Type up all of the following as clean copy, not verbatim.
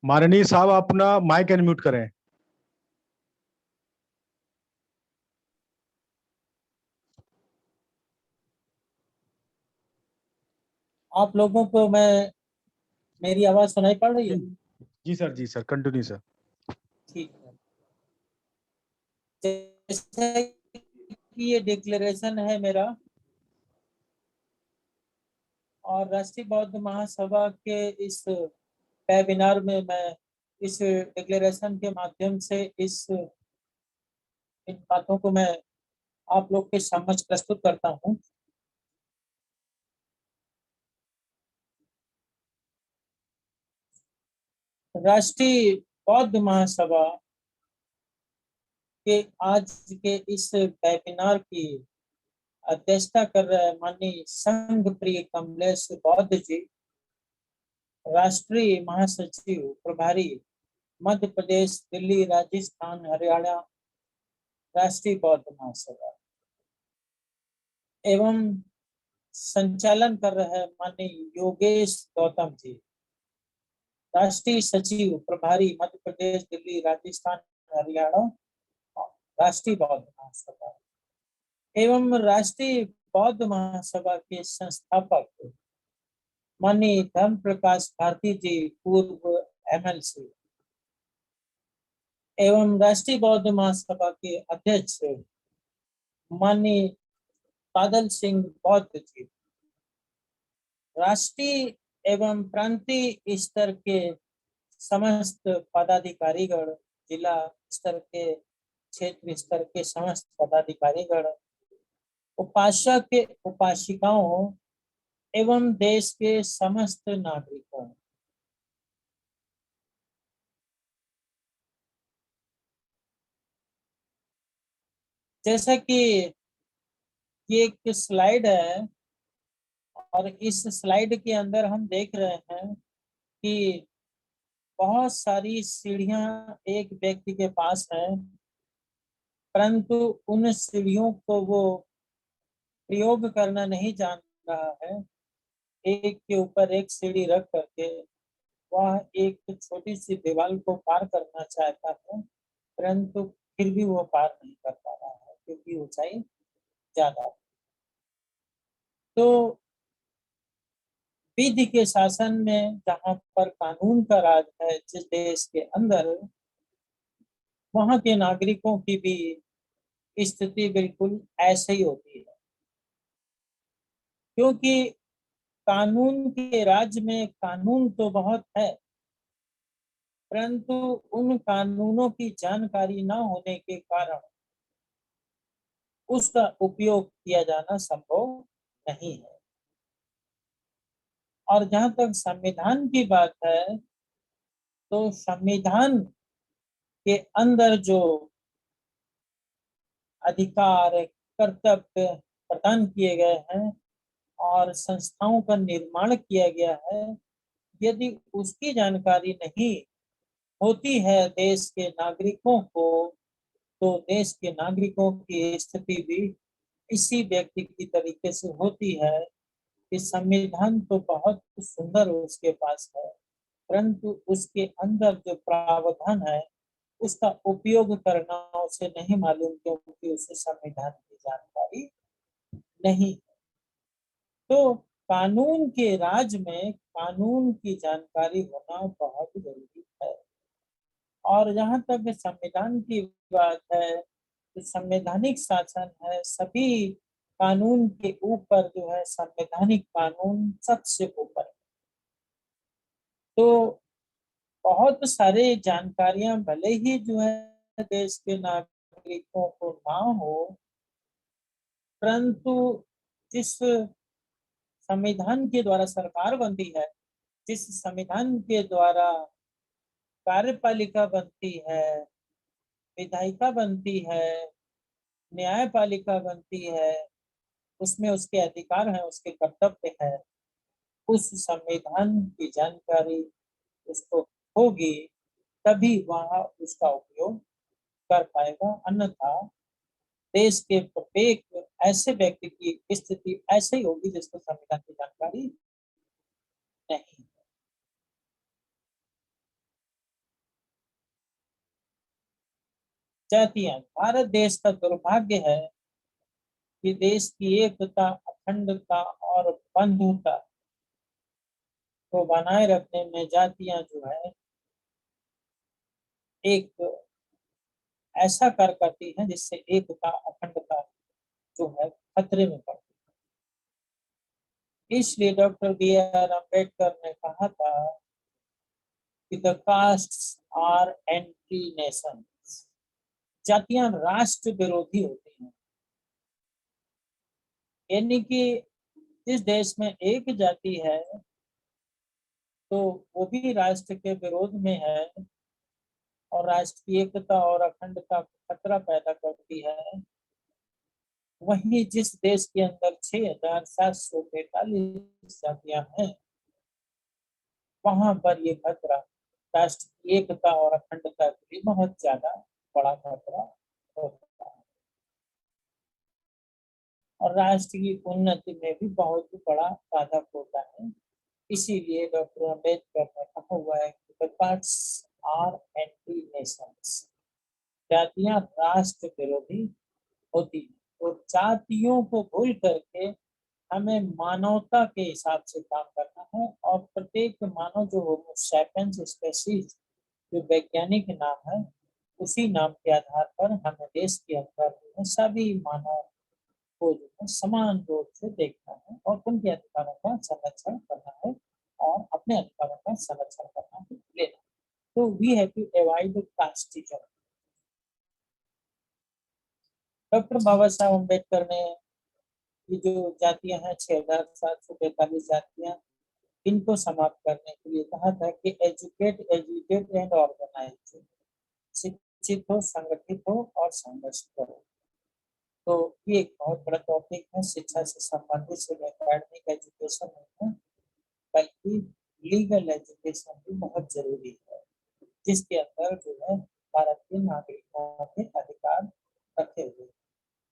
माननीय साहब अपना माइक अनम्यूट करें। आप लोगों को मेरी आवाज सुनाई पड़ रही है? जी सर, जी सर, कंटिन्यू सर। ठीक है। जैसे कि ये डिक्लेरेशन है मेरा, और राष्ट्रीय बौद्ध महासभा के इस वेबिनार में मैं इस डिक्लेरेशन के माध्यम से इन बातों को मैं आप लोग के समक्ष प्रस्तुत करता हूं। राष्ट्रीय बौद्ध महासभा के आज के इस वेबिनार की अध्यक्षता कर रहे माननीय संघ प्रिय कमलेश बौद्ध जी, राष्ट्रीय महासचिव प्रभारी मध्य प्रदेश, दिल्ली, राजस्थान, हरियाणा राष्ट्रीय बौद्ध महासभा, एवं संचालन कर रहे माननीय योगेश गौतम जी, राष्ट्रीय सचिव प्रभारी मध्य प्रदेश, दिल्ली, राजस्थान, हरियाणा राष्ट्रीय बौद्ध महासभा, एवं राष्ट्रीय बौद्ध महासभा के संस्थापक माननीय धर्म प्रकाश भारती जी, पूर्व MLC, एवं राष्ट्रीय बौद्ध महासभा के अध्यक्ष माननीय बादल सिंह बौद्ध जी, राष्ट्रीय एवं प्रांतीय स्तर के समस्त पदाधिकारीगण, जिला स्तर के, क्षेत्र स्तर के समस्त पदाधिकारीगण, उपासक उपासिकाओं एवं देश के समस्त नागरिकों, जैसा कि ये एक स्लाइड है और इस स्लाइड के अंदर हम देख रहे हैं कि बहुत सारी सीढ़ियां एक व्यक्ति के पास है, परंतु उन सीढ़ियों को वो प्रयोग करना नहीं जान रहा है। एक के ऊपर एक सीढ़ी रख करके वह एक छोटी सी दीवार को पार करना चाहता है, परंतु फिर भी वो पार नहीं कर पा रहा है क्योंकि ऊंचाई ज्यादा है। तो विधि के शासन में जहाँ पर कानून का राज है जिस देश के अंदर, वहां के नागरिकों की भी स्थिति बिल्कुल ऐसे ही होती है, क्योंकि कानून के राज्य में कानून तो बहुत है, परंतु उन कानूनों की जानकारी न होने के कारण उसका उपयोग किया जाना संभव नहीं है। और जहां तक संविधान की बात है, तो संविधान के अंदर जो अधिकार, कर्तव्य प्रदान किए गए हैं और संस्थाओं का निर्माण किया गया है, यदि उसकी जानकारी नहीं होती है देश के नागरिकों को, तो देश के नागरिकों की स्थिति भी इसी व्यक्ति की तरीके से होती है कि संविधान तो बहुत सुंदर उसके पास है, परंतु उसके अंदर जो प्रावधान है उसका उपयोग करना उसे नहीं मालूम, क्योंकि उसे संविधान की जानकारी नहीं। तो कानून के राज में कानून की जानकारी होना बहुत जरूरी है। और जहां तक संविधान की बात है, तो संवैधानिक शासन है, सभी कानून के ऊपर जो है संवैधानिक कानून सबसे ऊपर है। तो बहुत सारे जानकारियां भले ही जो है देश के नागरिकों को ना हो, परंतु जिस संविधान के द्वारा सरकार बनती है, जिस संविधान के द्वारा कार्यपालिका बनती है, विधायिका बनती है, न्यायपालिका बनती है, उसमें उसके अधिकार हैं, उसके कर्तव्य है, उस संविधान की जानकारी उसको होगी, तभी वह उसका उपयोग कर पाएगा। अन्यथा देश के प्रत्येक ऐसे व्यक्ति की स्थिति ऐसे ही होगी जिसको संविधान की जानकारी नहीं है। जातियां। भारत देश का दुर्भाग्य है कि देश की एकता, अखंडता और बंधुता को बनाए रखने में जातियां जो है एक ऐसा कार्य करती हैं जिससे एकता, अखंडता जो है खतरे में पड़ती है। इसलिए डॉक्टर बी आर अम्बेडकर ने कहा था कि the castes are anti nation. जातियां राष्ट्र विरोधी होती हैं, यानी कि जिस देश में एक जाति है तो वो भी राष्ट्र के विरोध में है और राष्ट्र की एकता और अखंडता को खतरा पैदा करती है। वहीं जिस देश के अंदर 6,743 जातियां हैं, वहां पर ये खतरा राष्ट्र की एकता और अखंडता के लिए बहुत ज्यादा बड़ा खतरा होता है और राष्ट्र की उन्नति में भी बहुत बड़ा बाधक होता है। इसीलिए डॉक्टर अम्बेडकर ने कहा हुआ है कि the castes are anti nations. जातियां राष्ट्र विरोधी होती है। तो जातियों को भूल करके हमें मानवता के हिसाब से काम करना है और प्रत्येक मानव जो होमो सैपियंस स्पीशीज जो वैज्ञानिक नाम है, उसी नाम के आधार पर हमें देश के अंदर सभी मानव को जो है समान रूप से देखना है और उनके अधिकारों का संरक्षण करना है और अपने अधिकारों का संरक्षण करना है, लेना। तो we have to avoid casteism. Doctor Baba Saheb Ambedkar ने ये जो जातियां हैं 6,743 जातियां, इनको समाप्त करने के लिए कहा था कि एजुकेट, एजुकेट एंड ऑर्गेनाइज। शिक्षित हो, संगठित हो और संघर्ष करो। तो ये एक बहुत बड़ा टॉपिक है। शिक्षा से संबंधित सिर्फ एकेडमिक एजुकेशन नहीं है, बल्कि लीगल एजुकेशन भी बहुत जरूरी है, जिसके अंदर जो है भारत के नागरिकों के अधिकार रखे हुए।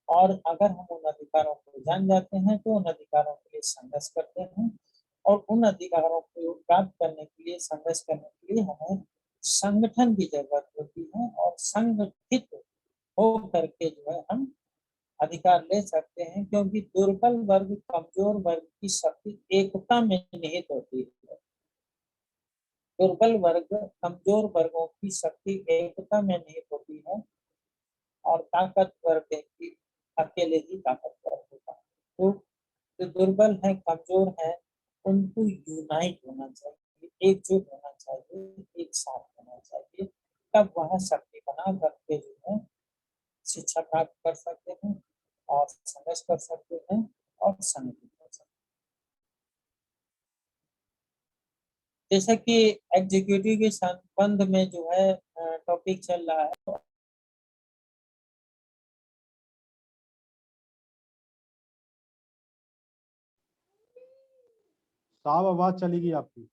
और अगर हम उन अधिकारों को जान जाते हैं तो उन अधिकारों के लिए संघर्ष करते हैं और उन अधिकारों को प्राप्त करने के लिए, संघर्ष करने के लिए हमें संगठन की जरूरत होती है और संगठित हो करके जो है हम अधिकार ले सकते हैं, क्योंकि दुर्बल वर्ग, कमजोर वर्ग की शक्ति एकता में निहित होती है। दुर्बल वर्ग, कमजोर वर्गों की शक्ति एकता में निहित होती है और ताकतवर व्यक्ति अकेले ही ताकतवर होता है। तो जो दुर्बल है, कमजोर है, उनको यूनाइट होना चाहिए, एकजुट होना चाहिए, एक साथ होना चाहिए, तब वह शक्ति बना करके जो है शिक्षा प्राप्त कर सकते हैं और संघर्ष कर सकते हैं और संगठित कर सकते हैं। जैसा कि एग्जीक्यूटिव के संबंध में जो है टॉपिक चल रहा है, साहब आवाज चली गई आपकी।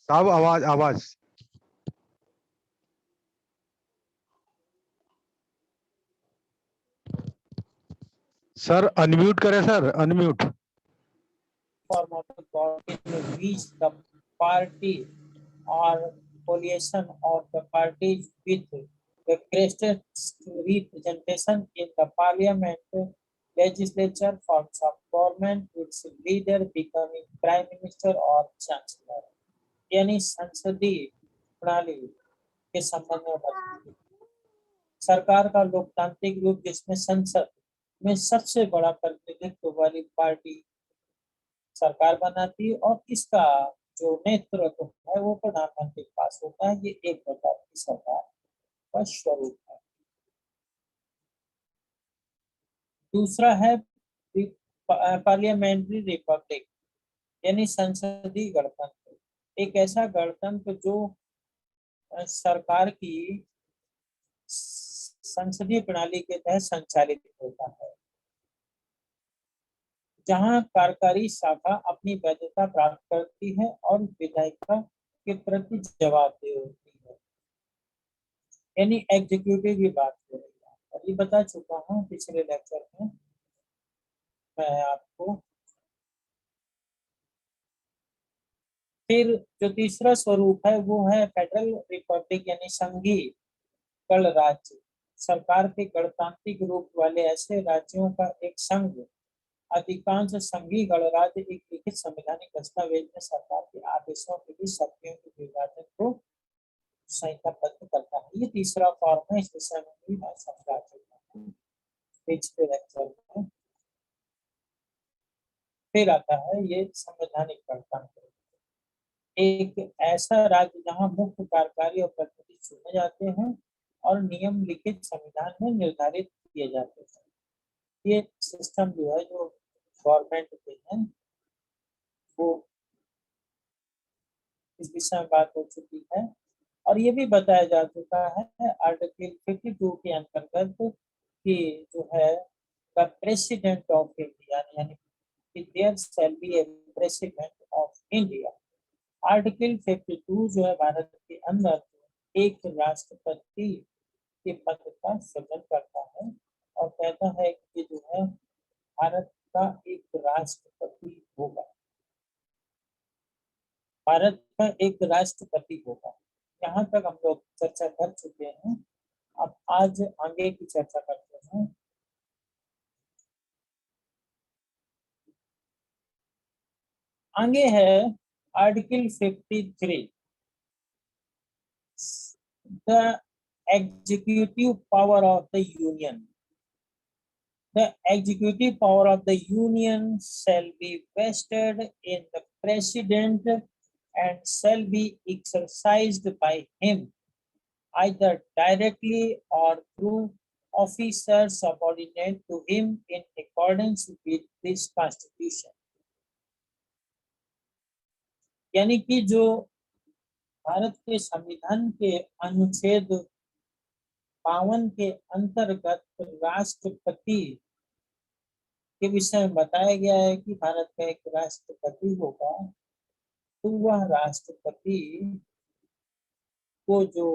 साहब आवाज आवाज। सर अनम्यूट करें sir, unmute. form of the government which the party or coalition of the parties with the greatest representation in the parliament, legislature, forms of government, its leader becoming prime minister or chancellor। यानी संसदीय प्रणाली के संबंध में बात की। सरकार का लोकतांत्रिक रूप जिसमें संसद में सबसे बड़ा प्रतिनिधित्व वाली पार्टी सरकार बनाती है और इसका जो नेतृत्व है वो प्रधानमंत्री के पास होता है। ये एक प्रकार की सरकार का स्वरूप है। दूसरा है पार्लियामेंट्री रिपब्लिक, यानी संसदीय गणतंत्र। एक ऐसा गणतंत्र जो सरकार की संसदीय प्रणाली के तहत संचालित होता है, जहां कार्यकारी शाखा अपनी वैधता प्राप्त करती है और विधायिका के प्रति जवाबदेह होती है, यानी एग्जीक्यूटिव की बात हो रही है। और ये बता चुका हूँ पिछले लेक्चर में मैं आपको। फिर जो तीसरा स्वरूप है वो है फेडरल रिपब्लिक, यानी संघीय गणराज्य। सरकार के गणतांत्रिक रूप वाले ऐसे राज्यों का एक संघ। अधिकांश संघीय गणराज्य एक लिखित संवैधानिक दस्तावेज में सरकार के आदेशों के बीच शक्तियों के विभाजन को संहिताबद्ध करता है। ये तीसरा फॉर्म है, इस विषय में भी मैं समझा चुका हूँ। फिर आता है ये संवैधानिक गणतंत्र। एक ऐसा राज्य जहां मुख्य कार्यकारी और प्रतिनिधि चुने जाते हैं और नियम लिखित संविधान में निर्धारित किए जाते हैं। ये सिस्टम जो है, जो गवर्नमेंट के हैं, वो इस विषय में बात हो चुकी है। और ये भी बताया जा चुका है आर्टिकल 52 के अंतर्गत कि जो है द प्रेसिडेंट ऑफ इंडिया, यानी there shall be a president of India. Article 52 जो है भारत के अंदर एक राष्ट्रपति के पद का सृजन करता है और कहता है कि जो है भारत का एक राष्ट्रपति होगा, भारत का एक राष्ट्रपति होगा। यहाँ तक हम लोग चर्चा कर चुके हैं। अब आज आगे की चर्चा करते हैं। आगे है article 53, the executive power of the union. The executive power of the union shall be vested in the president and shall be exercised by him either directly or through officers subordinate to him in accordance with this constitution. यानी कि जो भारत के संविधान के अनुच्छेद 52 के अंतर्गत राष्ट्रपति के विषय में बताया गया है कि भारत का एक राष्ट्रपति होगा, तो वह राष्ट्रपति को जो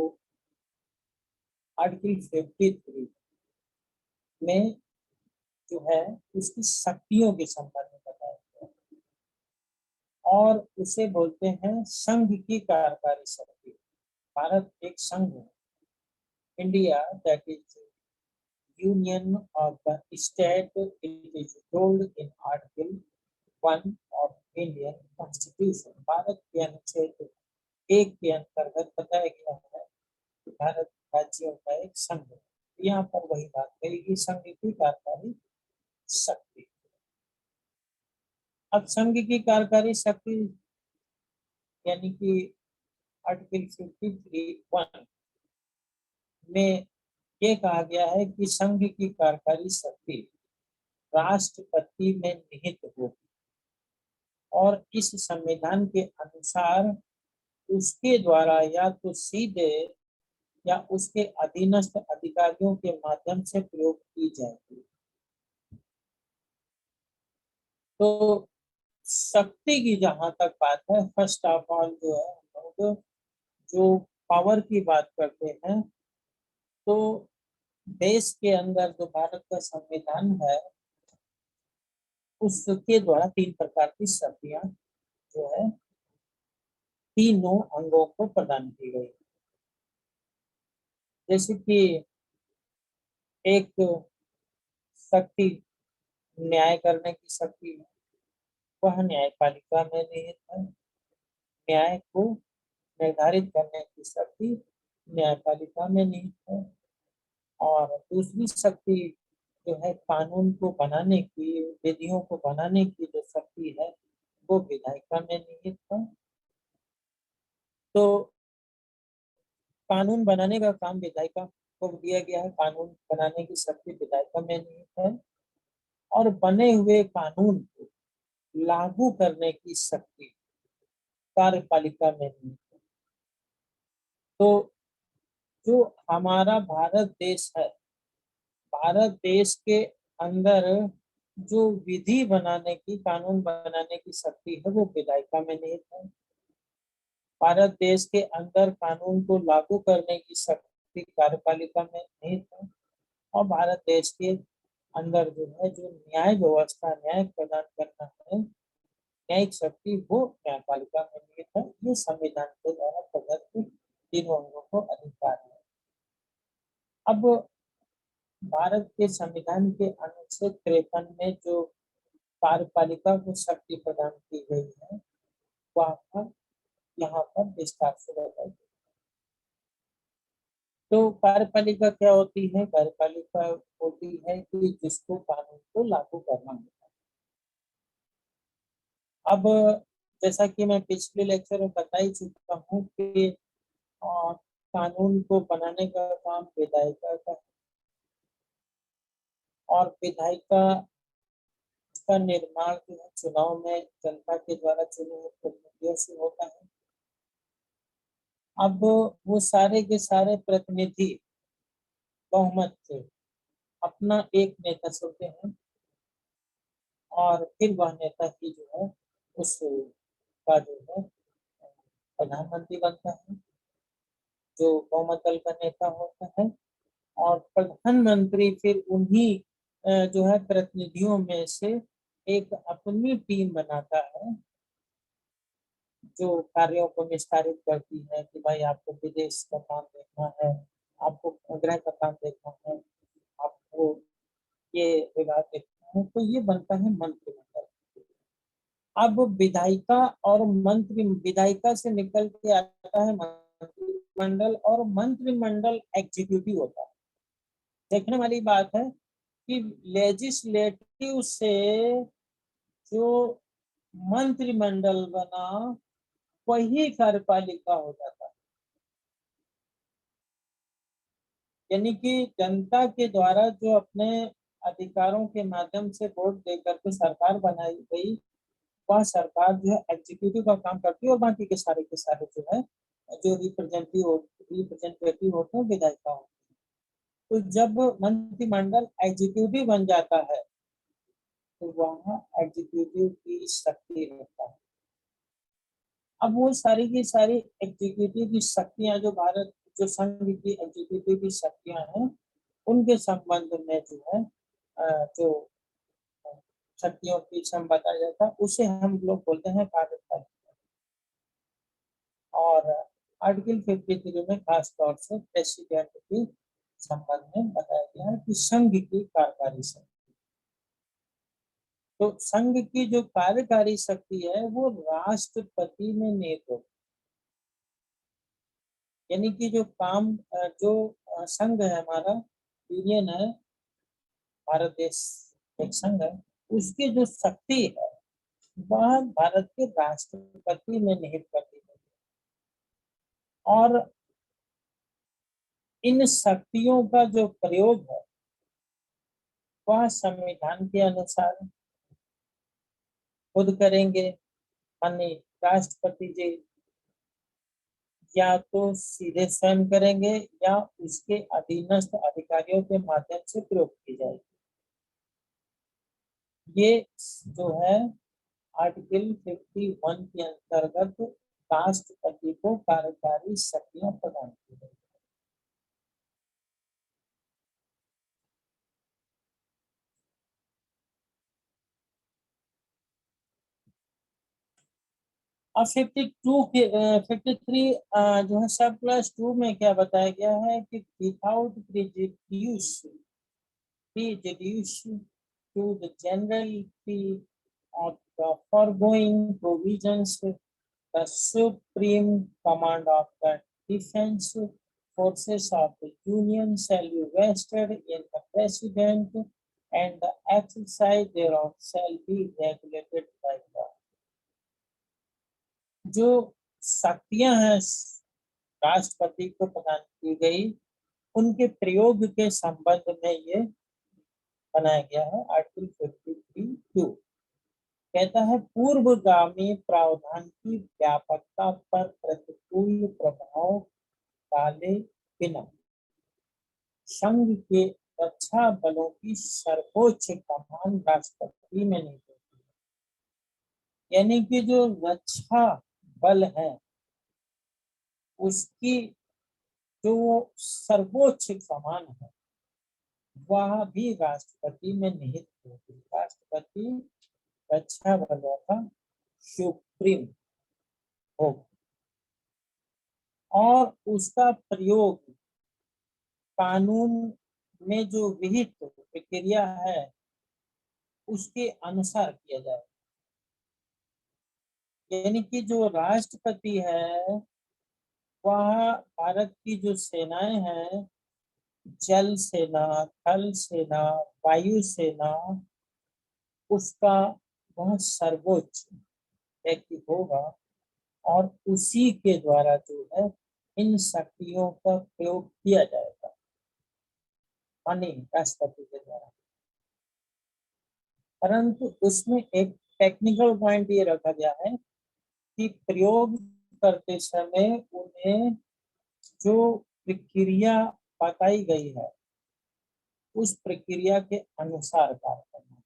आर्टिकल 53 में जो है उसकी शक्तियों के संबंध में बताया गया और उसे बोलते हैं संघ की कार्यकारी शक्ति। भारत एक संघ है, India that is union of the state, it is told in article 1 of Indian constitution. Bharat के अनुच्छेद 1 के अंतर्गत बताया गया है कि भारत राज्यों का एक संघ है। यहाँ पर वही बात करेगी, संघ की कार्यकारी शक्ति। अब संघ की कार्यकारी शक्ति यानी कि आर्टिकल 53(1) में ये कहा गया है कि संघ की कार्यकारी शक्ति राष्ट्रपति में निहित होगी और इस संविधान के अनुसार उसके द्वारा या तो सीधे या उसके अधीनस्थ अधिकारियों के माध्यम से प्रयोग की जाएगी। तो शक्ति की जहां तक बात है, फर्स्ट ऑफ ऑल जो है हम लोग जो पावर की बात करते हैं, तो देश के अंदर जो भारत का संविधान है उसके द्वारा 3 प्रकार की शक्तियां जो है तीनों अंगों को प्रदान की गई। जैसे कि एक शक्ति न्याय करने की शक्ति है, वह न्यायपालिका में निहित है। न्याय को निर्धारित करने की शक्ति न्यायपालिका में निहित है। और दूसरी शक्ति जो है कानून को बनाने की, विधियों को बनाने की जो शक्ति है वो विधायिका में निहित है। तो कानून बनाने का काम विधायिका को दिया गया है, कानून बनाने की शक्ति विधायिका में निहित है। और बने हुए कानून को लागू करने की शक्ति कार्यपालिका में निहित है। तो जो हमारा भारत देश है, भारत देश के अंदर जो विधि बनाने की, कानून बनाने की शक्ति है वो विधायिका में निहित है। भारत देश के अंदर कानून को लागू करने की शक्ति कार्यपालिका में निहित है। और भारत देश के अंदर जो है जो न्याय व्यवस्था, न्याय प्रदान करना है, न्यायिक शक्ति वो न्यायपालिका में निहित है। ये संविधान के द्वारा प्रदत्त तीनों अंगों को अधिकार है। अब भारत के संविधान के अनुच्छेद 53 में जो कार्यपालिका को शक्ति प्रदान की गई है वह यहाँ पर विस्तार से बताई। तो कार्यपालिका क्या होती है? कार्यपालिका होती है कि जिसको कानून को लागू करना होता है। अब जैसा कि मैं पिछले लेक्चर में बता ही चुका हूँ कि कानून को बनाने का काम विधायिका का है और विधायिका का निर्माण जो है चुनाव में जनता के द्वारा चुने हुए प्रतिनिधियों से होता है। अब वो सारे के सारे प्रतिनिधि बहुमत से अपना एक नेता चुनते हैं और फिर वह नेता ही जो है उस का जो है प्रधानमंत्री बनता है, जो बहुमत दल का नेता होता है। और प्रधानमंत्री फिर उन्हीं जो है प्रतिनिधियों में से एक अपनी टीम बनाता है जो कार्यों को निस्तारित करती है कि भाई आपको विदेश का काम देखना है, आपको गृह का काम देखना है, आपको ये विभाग देखना है, तो ये बनता है मंत्रिमंडल। अब विधायिका और विधायिका से निकल के आता है मंत्रिमंडल और मंत्रिमंडल एग्जीक्यूटिव होता है। देखने वाली बात है कि लेजिस्लेटिव से जो मंत्रिमंडल बना वही कार्यपालिका हो जाता है। यानी कि जनता के द्वारा जो अपने अधिकारों के माध्यम से वोट देकर के सरकार बनाई गई वह सरकार जो है एग्जीक्यूटिव का काम करती है और बाकी के सारे जो है जो रिप्रेजेंटेटिव होते हैं विधायिका होते हैं। तो जब मंत्रिमंडल एग्जीक्यूटिव बन जाता है तो वहाँ एग्जीक्यूटिव की शक्ति रहता है। अब वो सारी की सारी एग्जीक्यूटिव की शक्तियां जो संघ की एग्जीक्यूटिव की शक्तियां हैं उनके संबंध में जो है जो शक्तियों की सम बताया जाता है उसे हम लोग बोलते हैं कार्यपालिका। और आर्टिकल 53 में खास तौर से प्रेसिडेंट के संबंध में बताया गया है कि संघ की कार्यकारी शक्ति। तो संघ की जो कार्यकारी शक्ति है वो राष्ट्रपति में निहित होती है। यानी कि जो संघ है हमारा यूनियन है, भारत देश एक संघ है, उसकी जो शक्ति है वह भारत के राष्ट्रपति में निहित करती है। और इन शक्तियों का जो प्रयोग है वह संविधान के अनुसार खुद करेंगे, माननीय राष्ट्रपति जी, या तो सीधे स्वयं करेंगे या उसके अधीनस्थ अधिकारियों के माध्यम से प्रयोग की जाएगी। ये जो है आर्टिकल 51 के अंतर्गत राष्ट्रपति को कार्यकारी शक्तियां प्रदान की गई। और 53 जो है सब क्लास 2 में क्या बताया गया है कि without prejudice to the generality of the foregoing provisions, the supreme command of the defense forces of the Union shall be vested in the President, and the exercise thereof shall be regulated by law. जो शक्तियां हैं राष्ट्रपति को प्रदान की गई उनके प्रयोग के संबंध में ये बनाया गया है आर्टिकल 53(2). कहता है पूर्वगामी प्रावधान की व्यापकता पर प्रतिकूल प्रभाव डाले बिना संघ के रक्षा बलों की सर्वोच्च कमान राष्ट्रपति में नहीं होती। यानी कि जो रक्षा बल है उसकी जो सर्वोच्च कमान है वह भी राष्ट्रपति में निहित होती है। राष्ट्रपति रक्षा बलों का सुप्रीम होगा और उसका प्रयोग कानून में जो विहित प्रक्रिया है उसके अनुसार किया जाए। यानी कि जो राष्ट्रपति है वह भारत की जो सेनाएं हैं, जल सेना, थल सेना, वायु सेना, उसका वह सर्वोच्च व्यक्ति होगा और उसी के द्वारा जो है इन शक्तियों का प्रयोग किया जाएगा, माननीय राष्ट्रपति के द्वारा। परंतु उसमें एक टेक्निकल पॉइंट ये रखा गया है कि प्रयोग करते समय उन्हें जो प्रक्रिया बताई गई है उस प्रक्रिया के अनुसार कार्य करना है।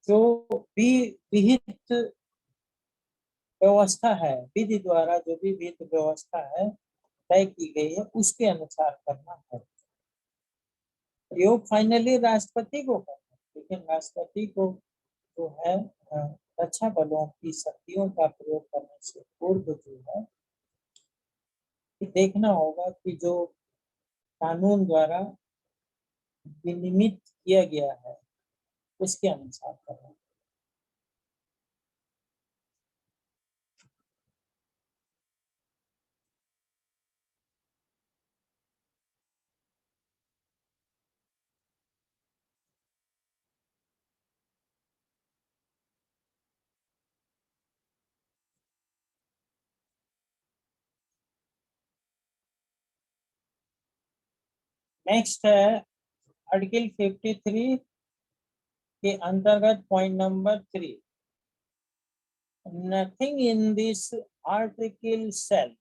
जो भी विहित व्यवस्था है, विधि द्वारा जो भी विहित व्यवस्था है तय की गई है उसके अनुसार करना है। प्रयोग फाइनली राष्ट्रपति को करना है, लेकिन राष्ट्रपति को जो है रक्षा बलों की शक्तियों का प्रयोग करने से पूर्व जो है कि देखना होगा कि जो कानून द्वारा विनियमित किया गया है उसके अनुसार करना है। नेक्स्ट है आर्टिकल 53 के अंतर्गत point number 3, nothing in this article shall,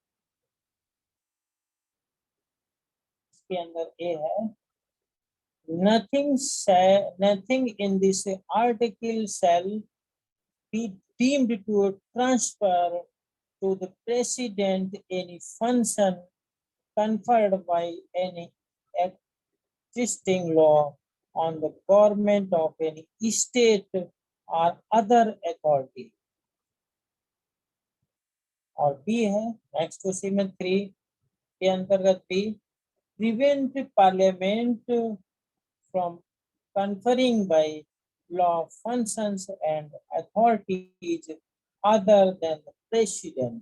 इसके अंदर ए है nothing in this article shall be deemed to transfer to the president any function conferred by any existing law on the government of any state or other authority। और B है next उसी में 3 के अंतर्गत B, prevent parliament from conferring by law functions and authorities other than the president।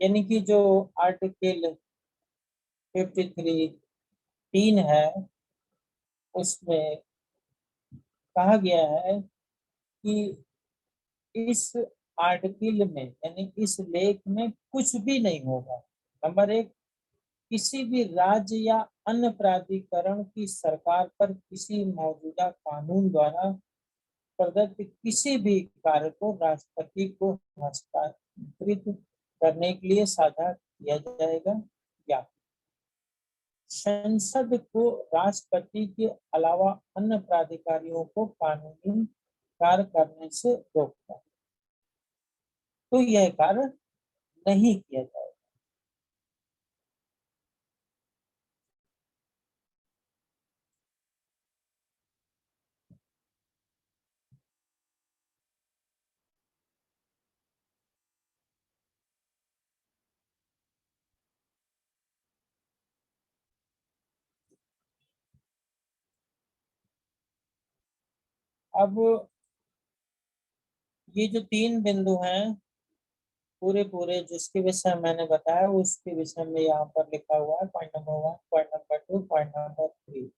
यानी कि जो article 53(3) है उसमें कहा गया है कि इस आर्टिकल में यानी इस लेख में कुछ भी नहीं होगा। नंबर 1, किसी भी राज्य या अन्य प्राधिकरण की सरकार पर किसी मौजूदा कानून द्वारा प्रदत्त किसी भी कार्य को राष्ट्रपति को हस्तांतरित करने के लिए साझा किया जाएगा या संसद को राष्ट्रपति के अलावा अन्य प्राधिकारियों को कानूनी कार्य करने से रोकता है, तो यह कार्य नहीं किया जाएगा। अब ये जो 3 बिंदु हैं पूरे जिसके विषय मैंने बताया उसके विषय में यहाँ पर लिखा हुआ है point number 1, point number 2, point number 3।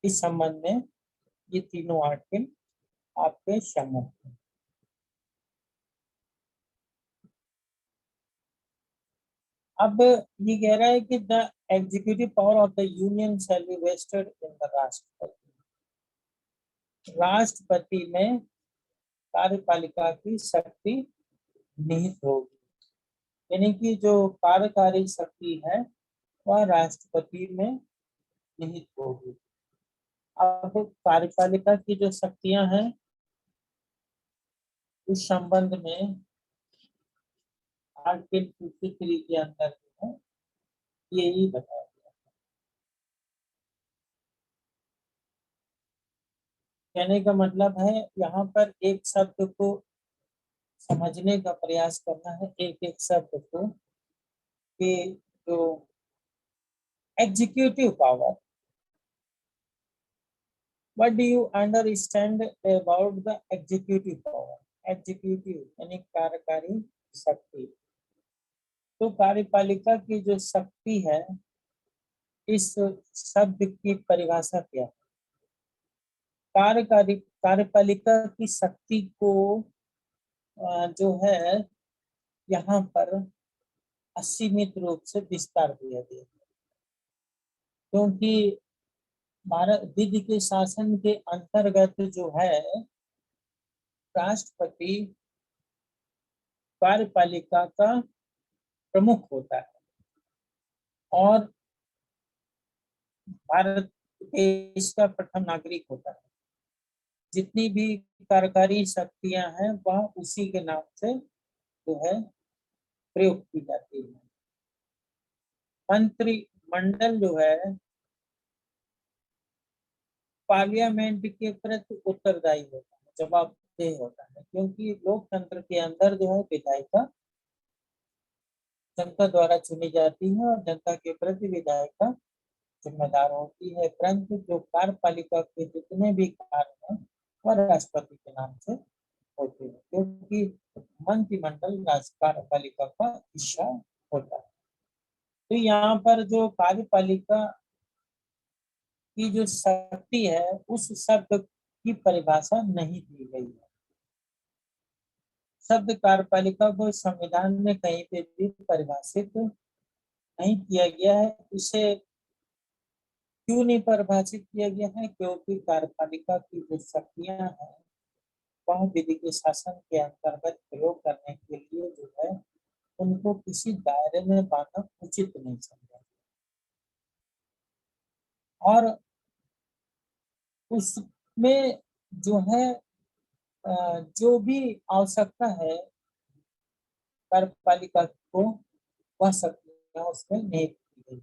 इस संबंध में ये तीनों आर्टिकल आपके सम्मुख हैं। अब ये कह रहा है कि the executive power of the union shall be vested in the राष्ट्रपति। राष्ट्रपति में कार्यपालिका की शक्ति निहित होगी, यानी कि जो कार्यकारी शक्ति है वह राष्ट्रपति में निहित होगी। अब कार्यपालिका की जो शक्तियां हैं उस संबंध में आर्टिकल 53 के अंदर जो है यही बताया गया। कहने का मतलब है यहाँ पर एक शब्द को समझने का प्रयास करना है, एक एक शब्द को, कि जो executive power, what do you understand about the executive power? Executive यानी कार्यकारी शक्ति। तो कार्यपालिका की जो शक्ति है, इस शब्द की परिभाषा क्या है? कार्यपालिका की शक्ति को जो है यहाँ पर असीमित रूप से विस्तार दिया गया है, क्योंकि भारत विधि के शासन के अंतर्गत जो है राष्ट्रपति कार्यपालिका का प्रमुख होता है और भारत देश का प्रथम नागरिक होता है। जितनी भी कार्यकारी शक्तियां हैं वह उसी के नाम से जो है प्रयोग की जाती है। मंत्रिमंडल जो है पार्लियामेंट के प्रति उत्तरदायी होता है, जवाबदेह होता है, क्योंकि लोकतंत्र के अंदर जो है विधायिका जनता द्वारा चुनी जाती है और जनता के प्रति विधायिका जिम्मेदार होती है। परंतु जो कार्यपालिका के जितने भी कार्य हैं वह राष्ट्रपति के नाम से होते हैं, क्योंकि मंत्रिमंडल कार्यपालिका का हिस्सा होता है। तो यहाँ पर जो कार्यपालिका की जो शक्ति है उस शब्द की परिभाषा नहीं दी गई है। शब्द कार्यपालिका को संविधान में कहीं पे भी परिभाषित नहीं किया गया है। इसे क्यों नहीं परिभाषित किया गया है? क्योंकि कार्यपालिका की जो शक्तियां हैं वह विधि के शासन के अंतर्गत प्रयोग करने के लिए जो है उनको किसी दायरे में बांधना उचित नहीं समझा और उसमें जो है जो भी आवश्यकता है कार्यपालिका को वह शक्तियां उसमें नहीं की गई।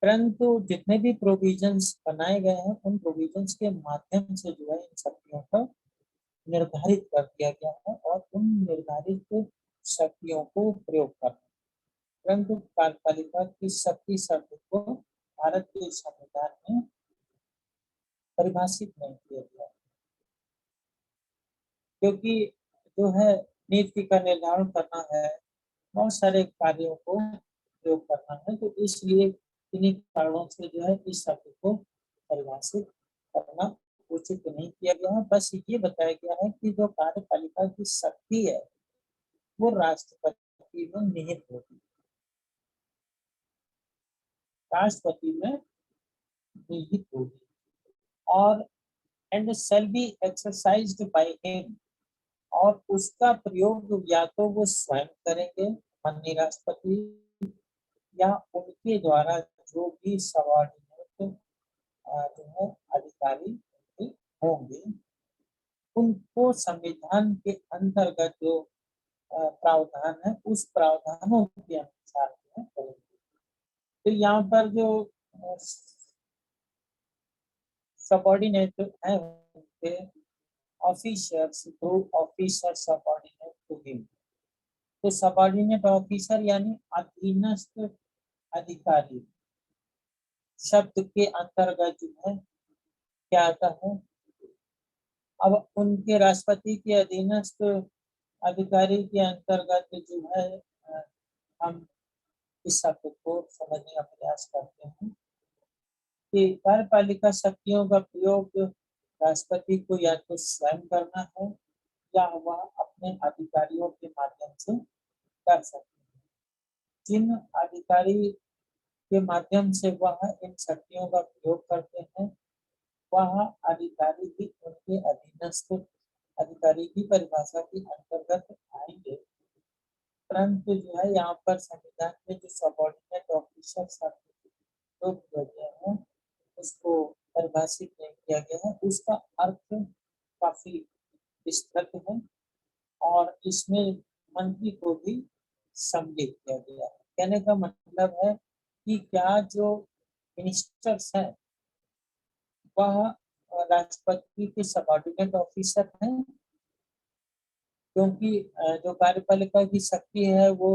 परंतु जितने भी प्रोविजंस बनाए गए हैं उन प्रोविजंस के माध्यम से जो है इन शक्तियों को निर्धारित कर दिया गया है और उन निर्धारित शक्तियों को प्रयोग करना। परंतु कार्यपालिका की शक्ति शब्द को भारत के संविधान में परिभाषित नहीं किया गया, क्योंकि जो है नीति का निर्धारण करना है, बहुत सारे कार्यों को प्रयोग करना है, तो इसलिए इन्हीं कारणों से जो है इस शब्द को परिभाषित करना उचित नहीं किया गया है। बस ये बताया गया है कि जो कार्यपालिका की शक्ति है वो राष्ट्रपति में निहित होती है, राष्ट्रपति में निहित होगी और and shall be exercised by him, और उसका प्रयोग या तो वो स्वयं करेंगे माननीय राष्ट्रपति या उनके द्वारा जो भी सबॉर्डिनेट जो है अधिकारी होंगे उनको संविधान के अंतर्गत जो प्रावधान है उस प्रावधानों के अनुसार करेंगे। तो यहाँ पर जो सबॉर्डिनेट है उनके officers group officer subordinate to him, तो सबॉर्डिनेट ऑफिसर यानी अधीनस्थ अधिकारी शब्द के अंतर्गत जो है क्या आता है? अब उनके राष्ट्रपति के अधीनस्थ अधिकारी के अंतर्गत जो है हम इस शब्द को समझने का प्रयास करते हैं कि कार्यपालिका शक्तियों का प्रयोग राष्ट्रपति को या तो स्वयं करना है या वह अपने अधिकारियों के माध्यम से कर सकते हैं। जिन अधिकारी के माध्यम से वह इन शक्तियों का प्रयोग करते हैं वह अधिकारी भी उनके अधीनस्थ अधिकारी की परिभाषा के अंतर्गत आएंगे। परंतु जो है यहाँ पर संविधान में जो सबॉर्डिनेट ऑफिसर शब्द किया गया है उसको परिभाषित नहीं किया गया है, उसका अर्थ काफी विस्तृत है और इसमें मंत्री को भी सम्मिलित किया गया है। कहने का मतलब है कि क्या जो मिनिस्टर्स हैं वह राष्ट्रपति के सबॉर्डिनेट ऑफिसर हैं, क्योंकि जो कार्यपालिका की शक्ति है वो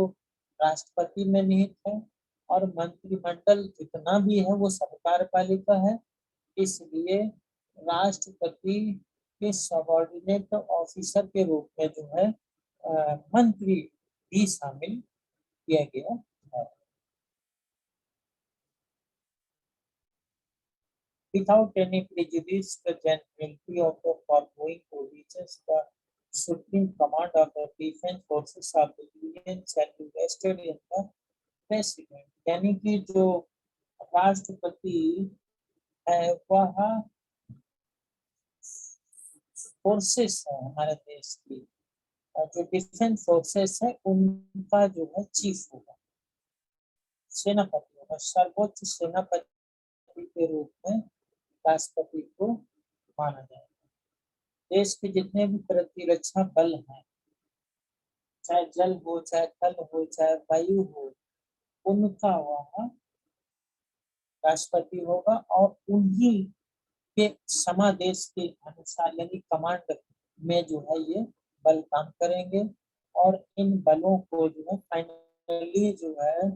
राष्ट्रपति में निहित है और मंत्रिमंडल जितना भी है वो सब कार्यपालिका है। इसलिए राष्ट्रपति के सबऑर्डिनेट ऑफिसर के रूप में जो है मंत्री भी शामिल किया गया है। Without any prejudice the generality of the foregoing provisions, the supreme command of the defense forces of the union shall be vested in the president। यानी कि जो राष्ट्रपति है वह फोर्सेस है हमारे देश की, जो डिफेंस फोर्सेस है उनका जो है चीफ होगा, सेनापति होगा। सर्वोच्च सेनापति के रूप में राष्ट्रपति को माना जाएगा। देश के जितने भी प्रतिरक्षा बल हैं, चाहे जल हो, चाहे थल हो, चाहे वायु हो, उनका वहाँ राष्ट्रपति होगा और उन्हीं के समादेश के अनुसार यानी कमांड में जो है ये बल काम करेंगे और इन बलों को जो है फाइनली जो है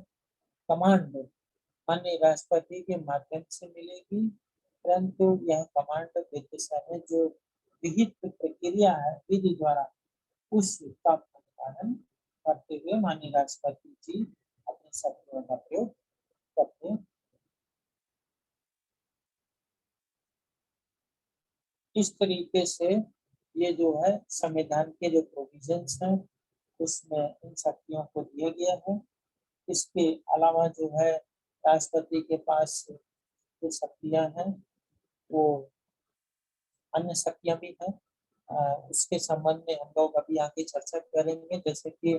कमांड माननीय राष्ट्रपति के माध्यम से मिलेगी। परंतु यह कमांड देते समय जो विहित प्रक्रिया है विधि द्वारा उसका पालन करते हुए माननीय राष्ट्रपति जी अपने शब्दों का प्रयोग करते हैं। इस तरीके से ये जो है संविधान के जो प्रोविजंस हैं उसमें इन शक्तियों को दिया गया है। इसके अलावा जो है राष्ट्रपति के पास जो शक्तियां हैं वो अन्य शक्तियां भी हैं, उसके संबंध में हम लोग अभी आगे चर्चा करेंगे। जैसे कि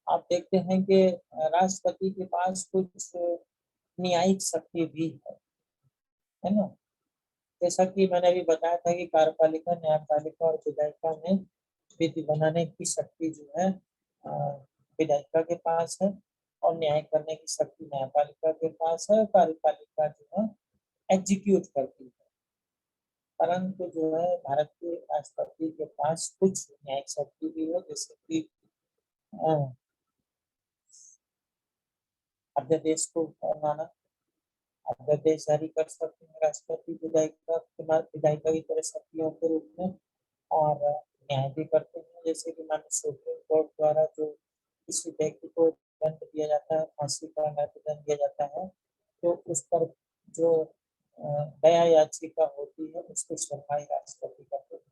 आप देखते हैं कि राष्ट्रपति के पास कुछ न्यायिक शक्ति भी है ना। जैसा कि मैंने अभी बताया था कि कार्यपालिका, न्यायपालिका और विधायिका में विधि बनाने की शक्ति जो है विधायिका के पास है और न्याय करने की शक्ति न्यायपालिका के पास है। कार्यपालिका जो है एग्जीक्यूट करती है। परंतु जो है भारत के राष्ट्रपति के पास कुछ न्यायिक शक्ति भी है, जैसे कि अध्यादेश को बनाना, अध्यादेश जारी कर सकते हैं राष्ट्रपति विधायिका की तरह शक्तियों के रूप में और न्याय भी करते हैं। जैसे कि माननीय सुप्रीम कोर्ट द्वारा जो किसी व्यक्ति को दंड दिया जाता है, फांसी का दंड दिया जाता है, तो उस पर जो दया याचिका होती है उसकी सुनवाई राष्ट्रपति करते हैं।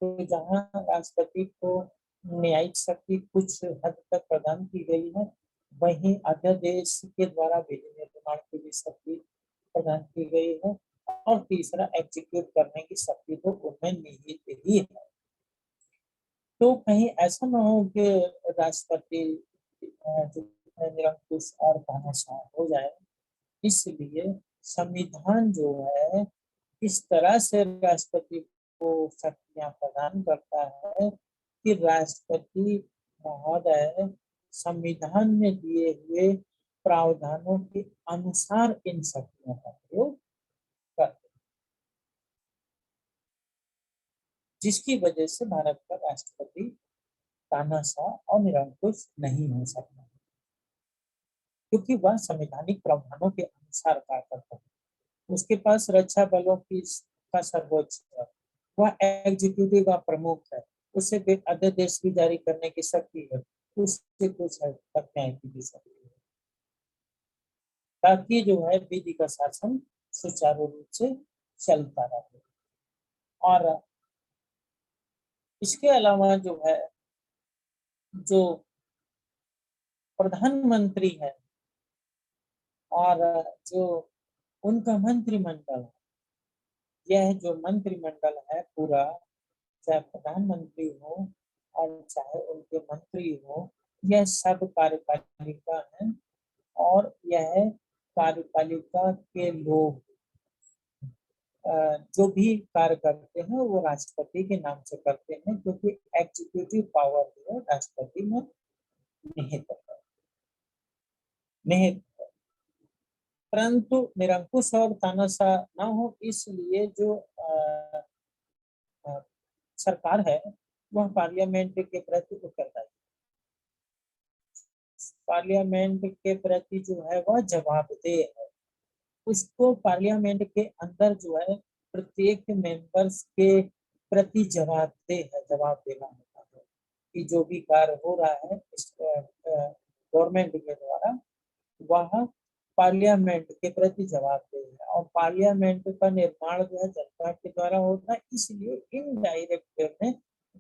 तो जहाँ राष्ट्रपति को न्यायिक शक्ति कुछ हद तक प्रदान की गई है, वहीं अध्यादेश के द्वारा विधि निर्माण की भी शक्ति प्रदान की गई है और तीसरा एग्जीक्यूट करने की शक्ति तो उनमें निहित ही है। तो कहीं ऐसा न हो कि राष्ट्रपति निरंकुश और तानाशाह हो जाए, इसलिए संविधान जो है इस तरह से राष्ट्रपति को शक्तियां प्रदान करता है कि राष्ट्रपति महोदय संविधान में दिए हुए प्रावधानों के अनुसार इन शक्तियों का प्रयोग करते हैं, जिसकी वजह से भारत का राष्ट्रपति तानाशाह और निरंकुश नहीं हो सकता, क्योंकि वह संवैधानिक प्रावधानों के अनुसार कार्य करता है। उसके पास रक्षा बलों की का सर्वोच्च है, वह एग्जीक्यूटिव का प्रमुख है, उसे अध्यादेश भी जारी करने की शक्ति है, उससे कुछ हद तक न्याय की भी शक्ति है, ताकि जो है विधि का शासन सुचारू रूप से चलता रहे। और इसके अलावा जो है जो प्रधानमंत्री है और जो उनका मंत्रिमंडल है, यह जो मंत्रिमंडल है पूरा, चाहे प्रधानमंत्री हो और चाहे उनके मंत्री हो, यह सब कार्यपालिका है और यह कार्यपालिका के लोग जो भी कार्य करते हैं वो राष्ट्रपति के नाम से करते हैं, क्योंकि एग्जीक्यूटिव पावर जो है राष्ट्रपति में निहित है। परंतु निरंकुश और तानाशाह ना हो, इसलिए जो सरकार है वह पार्लियामेंट के प्रति उत्तरदायी। पार्लियामेंट के प्रति जो है वह जवाबदेह है। उसको पार्लियामेंट के अंदर जो है प्रत्येक मेंबर्स के प्रति जवाबदेह है, जवाब देना होता है कि जो भी कार्य हो रहा है इस गवर्नमेंट के द्वारा वह पार्लियामेंट के प्रति जवाबदेह है। और पार्लियामेंट का निर्माण जो है जनता के द्वारा होता है, इसलिए इनडायरेक्ट वे में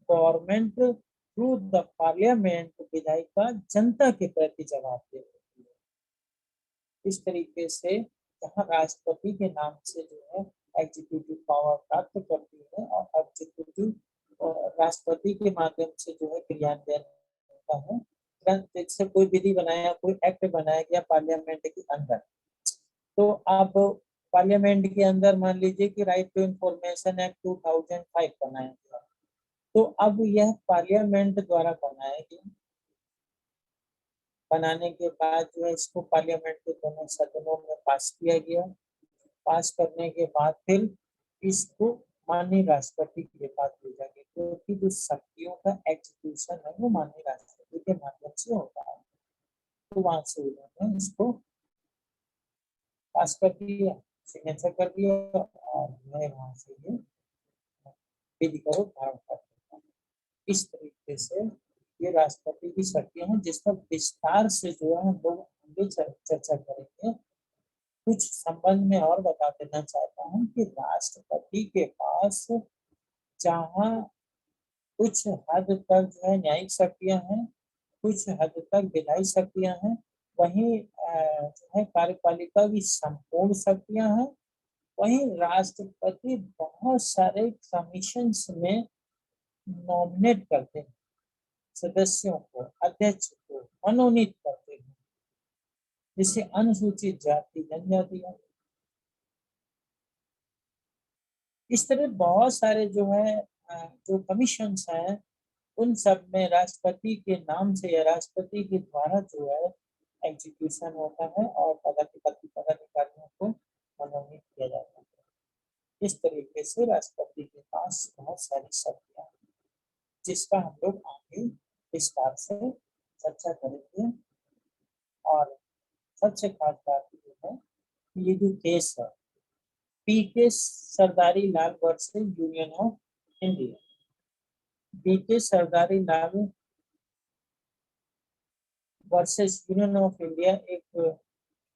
गवर्नमेंट थ्रू द पार्लियामेंट विधायिका जनता के प्रति जवाबदेह होती है। इस तरीके से जहाँ राष्ट्रपति के नाम से जो है एग्जीक्यूटिव पावर प्राप्त करती है और एग्जीक्यूटिव राष्ट्रपति के माध्यम से जो है क्रियान्वयन होता है। जैसे कोई विधि बनाया, कोई एक्ट बनाया गया पार्लियामेंट के अंदर, तो आप पार्लियामेंट के अंदर मान लीजिए कि राइट टू इंफॉर्मेशन एक्ट 2005 बनाया गया, तो अब यह पार्लियामेंट द्वारा बनाया गया। बनाने के बाद जो है इसको पार्लियामेंट के दोनों सदनों में पास किया गया। पास करने के बाद फिर इसको माननीय राष्ट्रपति के पास भेजा गया, क्योंकि जो शक्तियों का एग्जीक्यूशन है वो माननीय राष्ट्रपति के माध्यम से होता है। तो वहां से उन्होंने इसको पास कर दिया, सिग्नेचर कर दिया और मैं वहां से ये विधि का रूप धारण कर देता हूँ। इस तरीके से ये राष्ट्रपति की शक्तियां हैं, जिसका विस्तार से जो है हम लोग आगे चर्चा करेंगे। कुछ संबंध में और बता देना चाहता हूँ कि राष्ट्रपति के पास जहाँ कुछ हद तक जो है न्यायिक शक्तियां हैं, कुछ हद तक विधायी शक्तियां हैं, वहीं जो है कार्यपालिका की संपूर्ण शक्तियां हैं। वहीं राष्ट्रपति बहुत सारे कमीशंस में नॉमिनेट करते हैं, सदस्यों को, अध्यक्ष को मनोनीत करते हैं, जिससे अनुसूचित जाति जनजाति है। इस तरह बहुत सारे जो है जो कमीशंस हैं, उन सब में राष्ट्रपति के नाम से या राष्ट्रपति के द्वारा जो है एग्जीक्यूशन होता है और पदाधिकारियों को मनोनीत किया जाता है। इस तरीके से राष्ट्रपति के पास बहुत सारी शक्तियां हैं, जिसका हम लोग आगे विस्तार से चर्चा करेंगे। और सबसे खास बात ये है, ये जो केस है PK Sardari Lal versus union of India, PK Sardari Lal versus union of India एक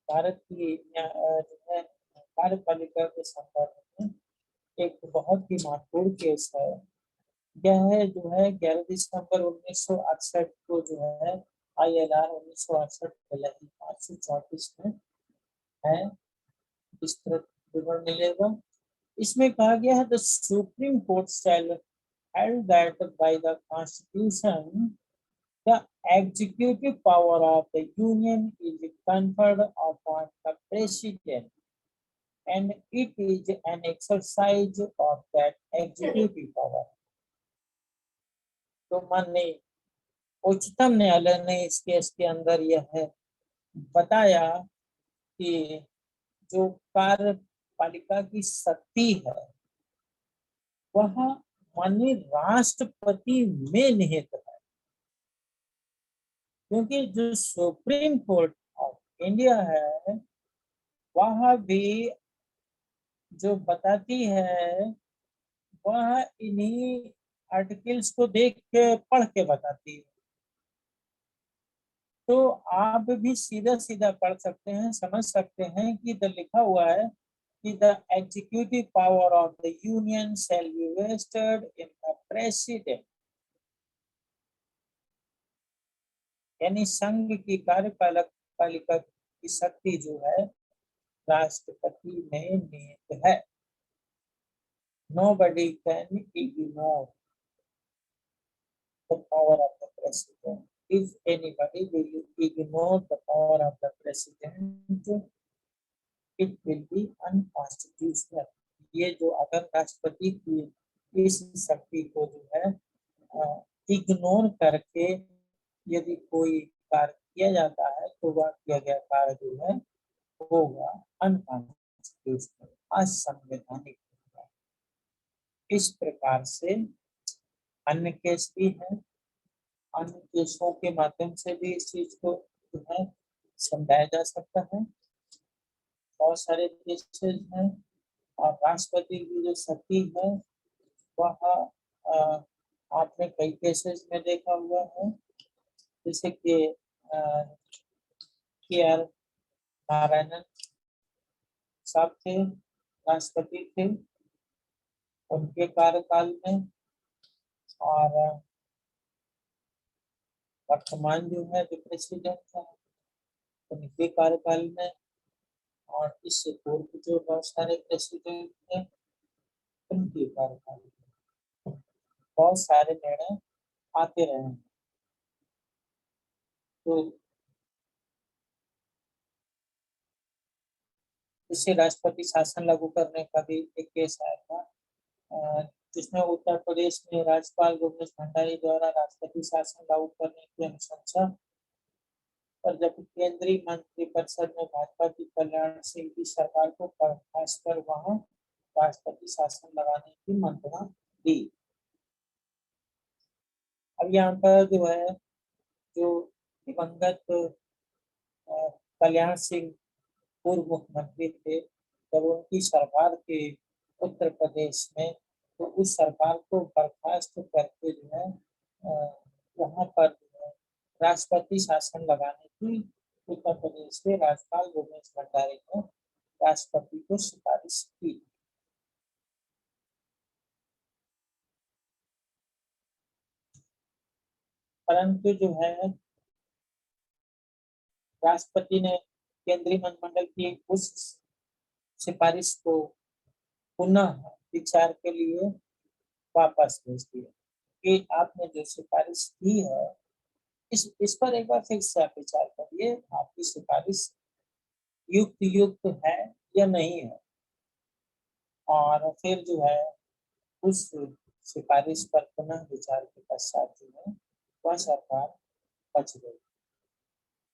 भारत की जो है कार्यपालिका के संदर्भ में एक बहुत ही महत्वपूर्ण केस है। यह है जो है 11 दिसंबर 1968 को जो है ILR 1968 534 में है, विस्तृत विवरण मिलेगा। इसमें कहा गया है the supreme court shell held that by the constitution the executive power of the union is conferred upon the president and it is an exercise of that executive power। तो माननीय उच्चतम न्यायालय ने इस केस के अंदर यह है बताया कि जो कार्यपालिका की शक्ति है वह माननीय राष्ट्रपति में निहित है, क्योंकि जो सुप्रीम कोर्ट ऑफ इंडिया है वह भी जो बताती है वह इन्हीं आर्टिकल्स को देख के पढ़ के बताती है। तो आप भी सीधा सीधा पढ़ सकते हैं, समझ सकते हैं कि इधर लिखा हुआ है कि the executive power of the union shall be vested in the president, यानी संघ की कार्यपालिका की शक्ति जो है राष्ट्रपति में निहित है। Nobody can ignore the power of the president. If anybody will ignore the power of the president, it will be unconstitutional। ये जो अगर राष्ट्रपति की इस शक्ति को जो है इग्नोर करके यदि कोई कार्य किया जाता है तो वह किया गया कार्य जो है होगा अनकॉन्स्टिट्यूशनल, असंवैधानिक। इस प्रकार से अन्य केस भी हैं, अन्य केसों के माध्यम से भी इस चीज को जो है समझाया जा सकता है। बहुत सारे केसेस हैं और राष्ट्रपति की जो शक्ति है वह आपने कई केसेस में देखा हुआ है, जैसे कि के.आर. नारायणन साहब थे, राष्ट्रपति थे उनके कार्यकाल में, और वर्तमान जो है जो प्रेसिडेंट है उनके कार्यकाल में, और इससे पूर्व जो बहुत सारे प्रेसिडेंट थे उनके कार्यकाल में बहुत सारे निर्णय आते रहे हैं। तो इससे राष्ट्रपति शासन लागू करने का भी एक केस आया था, जिसमें उत्तर प्रदेश में राज्यपाल गोविंद भंडारी द्वारा राष्ट्रपति शासन लागू करने की अनुशंसा, और जब केंद्रीय मंत्रिपरिषद में भाजपा की कल्याण सिंह की सरकार को बर्खास्त कर वहां राष्ट्रपति शासन लगाने की मंत्रणा दी। अब यहाँ पर जो है जो दिवंगत कल्याण सिंह पूर्व मुख्यमंत्री थे, जब उनकी सरकार के उत्तर प्रदेश में, तो उस सरकार को बर्खास्त करके जो है वहां पर जो है राष्ट्रपति शासन लगाने की उत्तर प्रदेश के राज्यपाल गोविंद भंडारी ने राष्ट्रपति को सिफारिश की। परंतु जो है राष्ट्रपति ने केंद्रीय मंत्रिमंडल की उस सिफारिश को पुनः विचार के लिए वापस भेज दिया कि आपने जो सिफारिश की है इस पर एक बार फिर से आप विचार करिए, आपकी सिफारिश युक्त है या नहीं है। और फिर जो है उस सिफारिश पर पुनः विचार के पश्चात जो है वह सरकार बच गई।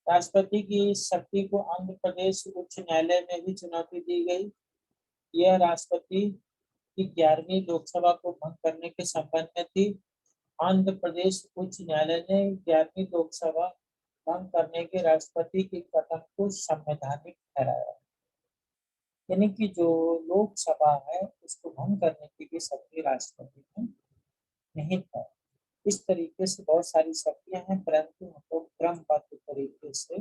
राष्ट्रपति की शक्ति को आंध्र प्रदेश उच्च न्यायालय में भी चुनौती दी गई। यह राष्ट्रपति की 11वीं लोकसभा को भंग करने के संबंध में थी। आंध्र प्रदेश उच्च न्यायालय ने 11वीं लोकसभा भंग करने के राष्ट्रपति के कदम को संवैधानिक ठहराया, यानी कि जो लोकसभा है उसको भंग करने की भी शक्ति राष्ट्रपति में नहीं था। इस तरीके से बहुत सारी शक्तियां हैं, परंतु हम लोग क्रमबद्ध तरीके से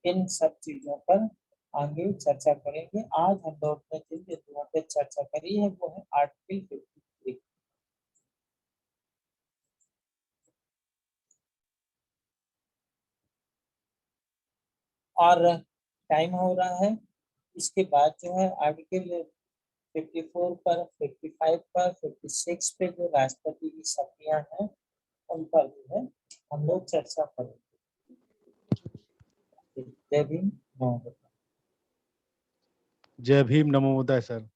इन सब चीजों पर आगे चर्चा करेंगे। आज हम लोग ने जिन बिंदुओं पर चर्चा करी है वो है आर्टिकल 53। और टाइम हो रहा है, इसके बाद जो है आर्टिकल 54 पर, 55 पर, 56 पे जो राष्ट्रपति की शक्तियां हैं उन पर जो है हम लोग चर्चा करेंगे। जय भीम, जय भीम, नमो बुद्धाय सर।